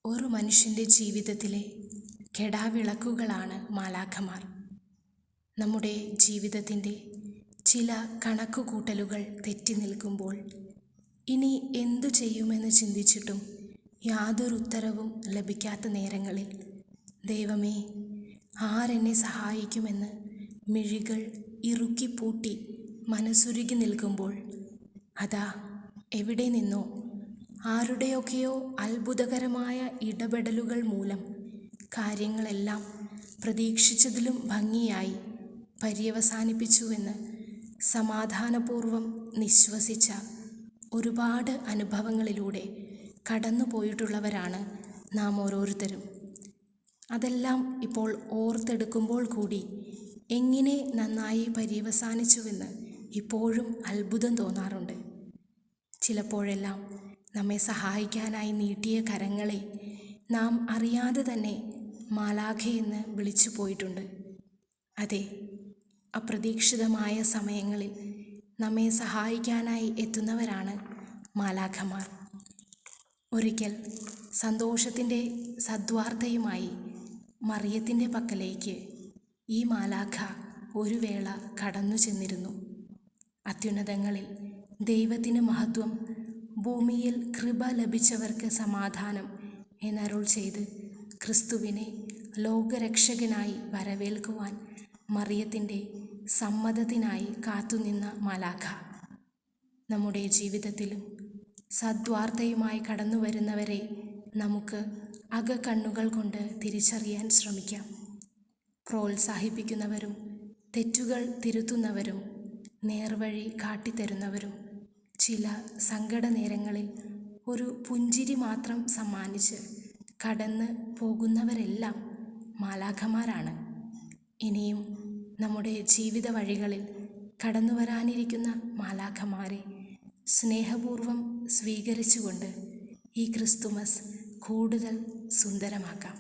ഒരു മനുഷ്യൻ്റെ ജീവിതത്തിലെ കെടാവിളക്കുകളാണ് മാലാഖമാർ. നമ്മുടെ ജീവിതത്തിൻ്റെ ചില കണക്കുകൂട്ടലുകൾ തെറ്റി നിൽക്കുമ്പോൾ ഇനി എന്തു ചെയ്യുമെന്ന് ചിന്തിച്ചിട്ടും യാതൊരു ഉത്തരവും ലഭിക്കാത്ത നേരങ്ങളിൽ ദൈവമേ, ആരെന്നെ സഹായിക്കുമെന്ന് മിഴികൾ ഇറുക്കിപ്പൂട്ടി മനസ്സുരുകി നിൽക്കുമ്പോൾ അതാ എവിടെ നിന്നോ ആരുടെയൊക്കെയോ അത്ഭുതകരമായ ഇടപെടലുകൾ മൂലം കാര്യങ്ങളെല്ലാം പ്രതീക്ഷിച്ചതിലും ഭംഗിയായി പര്യവസാനിപ്പിച്ചുവെന്ന് സമാധാനപൂർവം നിശ്വസിച്ച ഒരുപാട് അനുഭവങ്ങളിലൂടെ കടന്നു പോയിട്ടുള്ളവരാണ് നാം ഓരോരുത്തരും. അതെല്ലാം ഇപ്പോൾ ഓർത്തെടുക്കുമ്പോൾ കൂടി എങ്ങനെ നന്നായി പര്യവസാനിച്ചുവെന്ന് ഇപ്പോഴും അത്ഭുതം തോന്നാറുണ്ട്. ചിലപ്പോഴെല്ലാം നമ്മെ സഹായിക്കാനായി നീട്ടിയ കരങ്ങളെ നാം അറിയാതെ തന്നെ മാലാഖയെന്ന് വിളിച്ചു പോയിട്ടുണ്ട്. അതെ, അപ്രതീക്ഷിതമായ സമയങ്ങളിൽ നമ്മെ സഹായിക്കാനായി എത്തുന്നവരാണ് മാലാഖമാർ. ഒരിക്കൽ സന്തോഷത്തിൻ്റെ സദ്വാർത്തയുമായി മറിയത്തിൻ്റെ പക്കലേക്ക് ഈ മാലാഖ ഒരു വേള കടന്നു ചെന്നിരുന്നു. അത്യുന്നതങ്ങളിൽ ദൈവത്തിന് മഹത്വം, ഭൂമിയിൽ കൃപ ലഭിച്ചവർക്ക് സമാധാനം എന്നരുൾ ചെയ്ത് ക്രിസ്തുവിനെ ലോകരക്ഷകനായി വരവേൽക്കുവാൻ മറിയത്തിൻ്റെ സമ്മതത്തിനായി കാത്തുനിന്ന മാലാഖ നമ്മുടെ ജീവിതത്തിലും സദ്വാർത്തയുമായി കടന്നു വരുന്നവരെ നമുക്ക് അകക്കണ്ണുകൾ കൊണ്ട് തിരിച്ചറിയാൻ ശ്രമിക്കാം. പ്രോത്സാഹിപ്പിക്കുന്നവരും തെറ്റുകൾ തിരുത്തുന്നവരും നേർവഴി കാട്ടിത്തരുന്നവരും ചില സങ്കട നേരങ്ങളിൽ ഒരു പുഞ്ചിരി മാത്രം സമ്മാനിച്ച് കടന്ന് പോകുന്നവരെല്ലാം മാലാഖമാരാണ്. ഇനിയും നമ്മുടെ ജീവിത വഴികളിൽ കടന്നു വരാനിരിക്കുന്ന മാലാഖമാരെ സ്നേഹപൂർവം സ്വീകരിച്ചുകൊണ്ട് ഈ ക്രിസ്തുമസ് കൂടുതൽ സുന്ദരമാക്കാം.